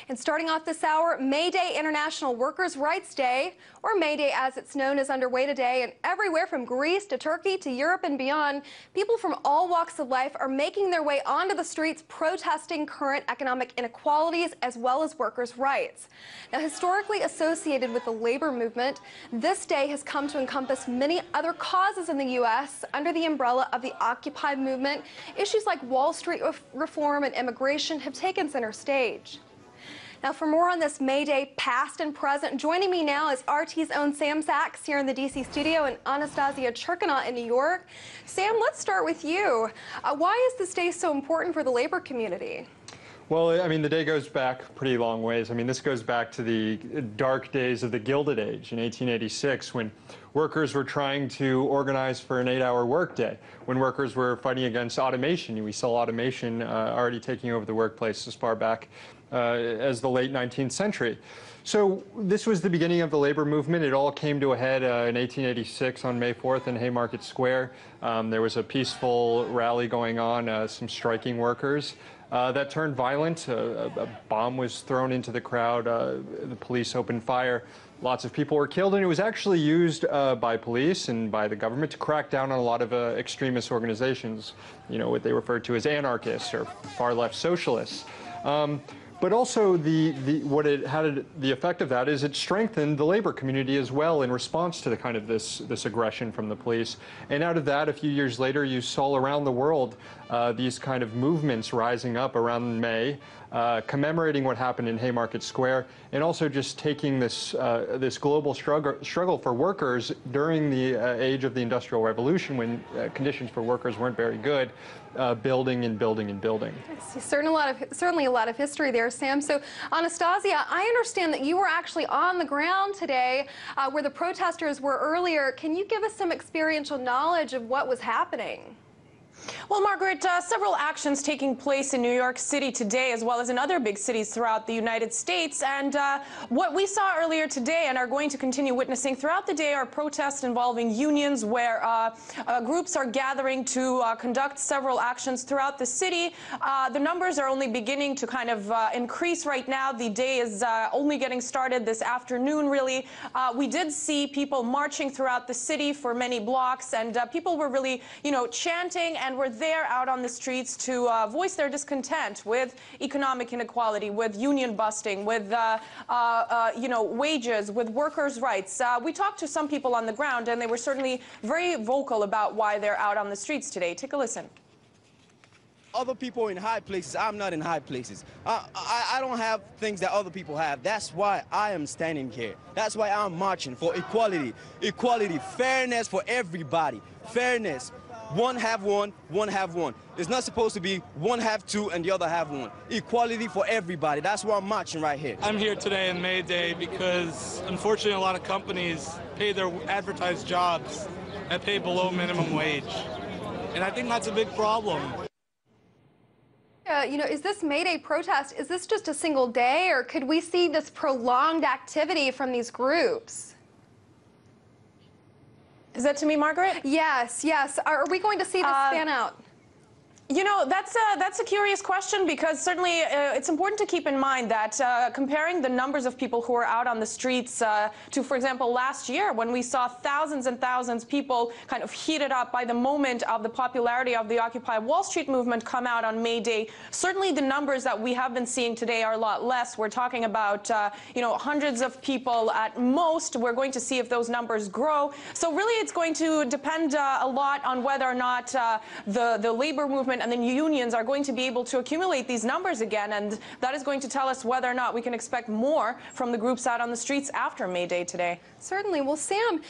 And starting off this hour, May Day, International Workers' Rights Day, or May Day as it's known, is underway today. And everywhere from Greece to Turkey to Europe and beyond, people from all walks of life are making their way onto the streets protesting current economic inequalities as well as workers' rights. Now, historically associated with the labor movement, this day has come to encompass many other causes in the U.S. under the umbrella of the Occupy movement. Issues like Wall Street reform and immigration have taken center stage. Now, for more on this May Day past and present, joining me now is RT's own Sam Sachs here in the D.C. studio and Anastasia Churkina in New York. Sam, let's start with you. Why is this day so important for the labor community? Well, I mean, the day goes back pretty long ways. I mean, this goes back to the dark days of the Gilded Age in 1886, when workers were trying to organize for an 8-hour workday, when workers were fighting against automation. We saw automation already taking over the workplace as far back as the late 19th century. So this was the beginning of the labor movement. It all came to a head in 1886 on May 4th in Haymarket Square. There was a peaceful rally going on, some striking workers. That turned violent. A bomb was thrown into the crowd. The police opened fire. Lots of people were killed, and it was actually used by police and by the government to crack down on a lot of extremist organizations, you know, what they referred to as anarchists or far-left socialists. But also the effect of that is it strengthened the labor community as well in response to the kind of this aggression from the police. And out of that, a few years later, you saw around the world these kind of movements rising up around May, commemorating what happened in Haymarket Square, and also just taking this global struggle for workers during the age of the Industrial Revolution, when conditions for workers weren't very good, building and building and building. Certainly a lot of history there, Sam. So, Anastasia, I understand that you were actually on the ground today where the protesters were earlier. Can you give us some experiential knowledge of what was happening? Well, Margaret, several actions taking place in New York City today, as well as in other big cities throughout the United States. And what we saw earlier today and are going to continue witnessing throughout the day are protests involving unions where groups are gathering to conduct several actions throughout the city. The numbers are only beginning to kind of increase right now. The day is only getting started this afternoon, really. We did see people marching throughout the city for many blocks, and people were really, chanting and were there out on the streets to voice their discontent with economic inequality, with union busting, with wages, with workers' rights. We talked to some people on the ground, and they were certainly very vocal about why they're out on the streets today. Take a listen. Other people in high places, I'm not in high places. I don't have things that other people have. That's why I am standing here. That's why I'm marching for equality. Equality, fairness for everybody. Fairness. One have one, one have one. It's not supposed to be one have two and the other have one. Equality for everybody. That's why I'm marching right here. I'm here today on May Day because, unfortunately, a lot of companies pay their advertised jobs that pay below minimum wage. And I think that's a big problem. Is this May Day protest, is this just a single day, or could we see this prolonged activity from these groups? Is that to me, Margaret? Yes, yes. Are we going to see this span out? That's a curious question, because certainly it's important to keep in mind that comparing the numbers of people who are out on the streets to, for example, last year, when we saw thousands and thousands of people kind of heated up by the moment of the popularity of the Occupy Wall Street movement come out on May Day, certainly the numbers that we have been seeing today are a lot less. We're talking about, hundreds of people at most. We're going to see if those numbers grow. So really it's going to depend a lot on whether or not the labor movement and the unions are going to be able to accumulate these numbers again, and that is going to tell us whether or not we can expect more from the groups out on the streets after May Day today. Certainly. Well, Sam,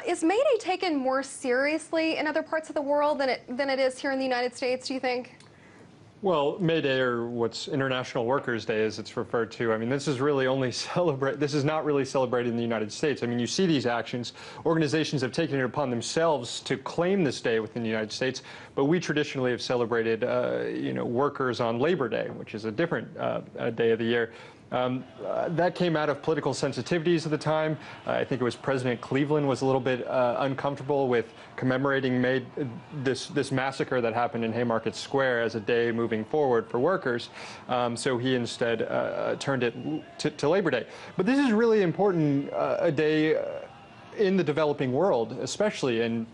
is May Day taken more seriously in other parts of the world than it is here in the United States, do you think? Well, May Day, or what's International Workers' Day as it's referred to, I mean, this is really only this is not really celebrated in the United States. I mean, you see these actions. Organizations have taken it upon themselves to claim this day within the United States, but we traditionally have celebrated, workers on Labor Day, which is a different day of the year. That came out of political sensitivities at the time. I think it was President Cleveland was a little bit uncomfortable with commemorating this massacre that happened in Haymarket Square as a day moving forward for workers. So he instead turned it to Labor Day. But this is really important, a day in the developing world, especially in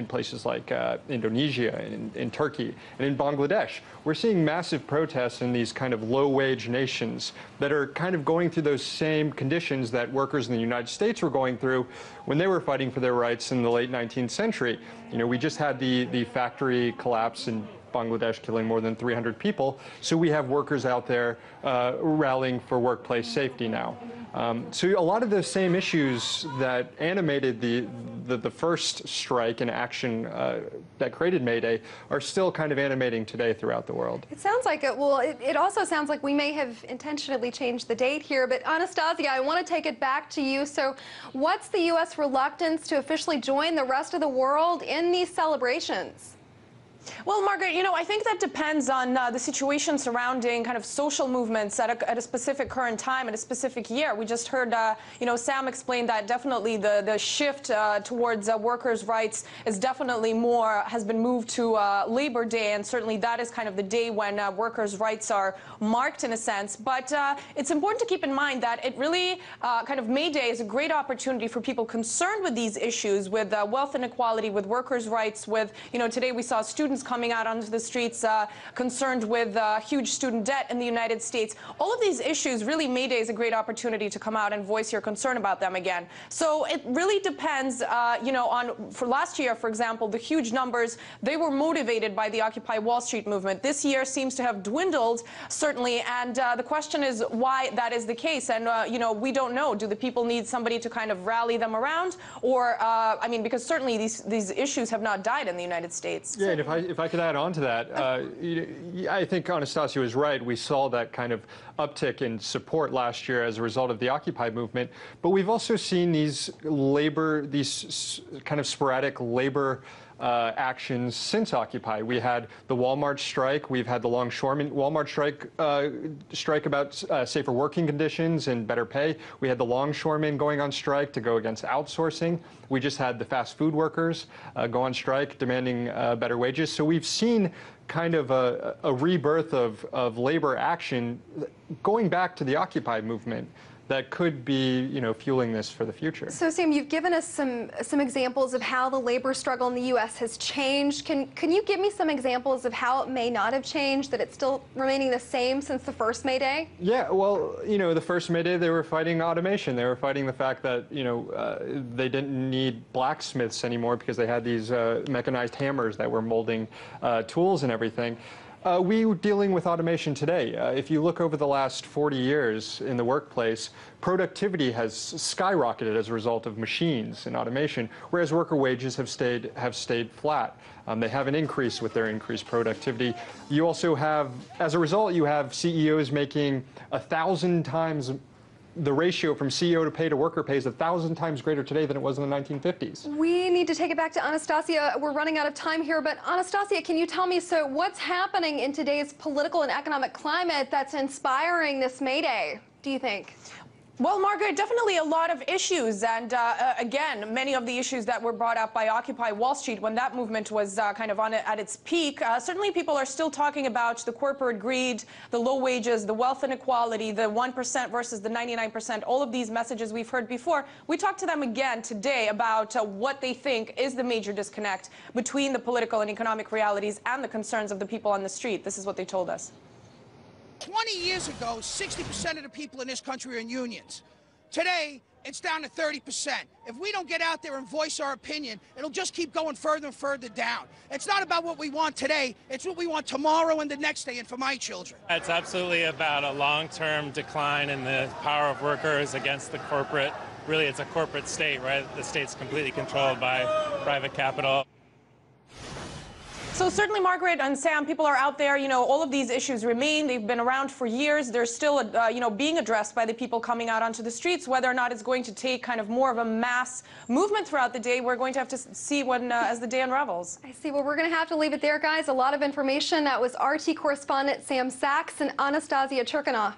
places like Indonesia and in Turkey and in Bangladesh. We're seeing massive protests in these kind of low-wage nations that are kind of going through those same conditions that workers in the United States were going through when they were fighting for their rights in the late 19th century. You know, we just had the factory collapse in Bangladesh, killing more than 300 people. So we have workers out there rallying for workplace safety now. So a lot of the same issues that animated the first strike and action that created May Day are still kind of animating today throughout the world. It sounds like it. Well, it also sounds like we may have intentionally changed the date here. But Anastasia, I want to take it back to you. So what's the U.S. reluctance to officially join the rest of the world in these celebrations? Well, Margaret, you know, I think that depends on the situation surrounding kind of social movements at a specific current time, at a specific year. We just heard, you know, Sam explain that definitely the shift towards workers' rights is definitely has been moved to Labor Day, and certainly that is kind of the day when workers' rights are marked in a sense. But it's important to keep in mind that it really kind of May Day is a great opportunity for people concerned with these issues, with wealth inequality, with workers' rights, with, you know, today we saw students coming out onto the streets concerned with huge student debt in the United States. All of these issues, really, May Day is a great opportunity to come out and voice your concern about them again. So it really depends, you know, for last year, for example, the huge numbers, they were motivated by the Occupy Wall Street movement. This year seems to have dwindled, certainly, and the question is why that is the case. And, you know, we don't know. Do the people need somebody to kind of rally them around? Or, I mean, because certainly these issues have not died in the United States. Yeah, and if I could add on to that, I think Anastasia was right. We saw that kind of uptick in support last year as a result of the Occupy movement. But we've also seen these kind of sporadic labor actions since Occupy. We had the Walmart strike. We've had the longshoremen Walmart strike about safer working conditions and better pay. We had the longshoremen going on strike to go against outsourcing. We just had the fast food workers go on strike demanding better wages. So we've seen kind of a rebirth of labor action going back to the Occupy movement that could be, you know, fueling this for the future. So, Sam, you've given us some examples of how the labor struggle in the U.S. has changed. Can you give me some examples of how it may not have changed, that it's still remaining the same since the first May Day? Yeah, well, you know, the first May Day, they were fighting automation. They were fighting the fact that, you know, they didn't need blacksmiths anymore because they had these mechanized hammers that were molding tools and everything. We're dealing with automation today. If you look over the last 40 years in the workplace, productivity has skyrocketed as a result of machines and automation, whereas worker wages have stayed flat. They haven't increased with their increased productivity. You also have, as a result, you have CEOs making 1,000 times. The ratio from CEO to pay to worker pay is 1,000 times greater today than it was in the 1950s. We need to take it back to Anastasia. We're running out of time here, but Anastasia, can you tell me, so what's happening in today's political and economic climate that's inspiring this May Day, do you think? Well, Margaret, definitely a lot of issues. And again, many of the issues that were brought up by Occupy Wall Street when that movement was kind of at its peak. Certainly people are still talking about the corporate greed, the low wages, the wealth inequality, the 1% versus the 99%, all of these messages we've heard before. We talked to them again today about what they think is the major disconnect between the political and economic realities and the concerns of the people on the street. This is what they told us. 20 years ago, 60% of the people in this country were in unions. Today, it's down to 30%. If we don't get out there and voice our opinion, it'll just keep going further and further down. It's not about what we want today, it's what we want tomorrow and the next day, and for my children. It's absolutely about a long-term decline in the power of workers against the corporate. Really, it's a corporate state, right? The state's completely controlled by private capital. So certainly, Margaret and Sam, people are out there, you know, all of these issues remain. They've been around for years. They're still, you know, being addressed by the people coming out onto the streets. Whether or not it's going to take kind of more of a mass movement throughout the day, we're going to have to see when, as the day unravels. I see. Well, we're going to have to leave it there, guys. A lot of information. That was RT correspondent Sam Sachs and Anastasia Turkina.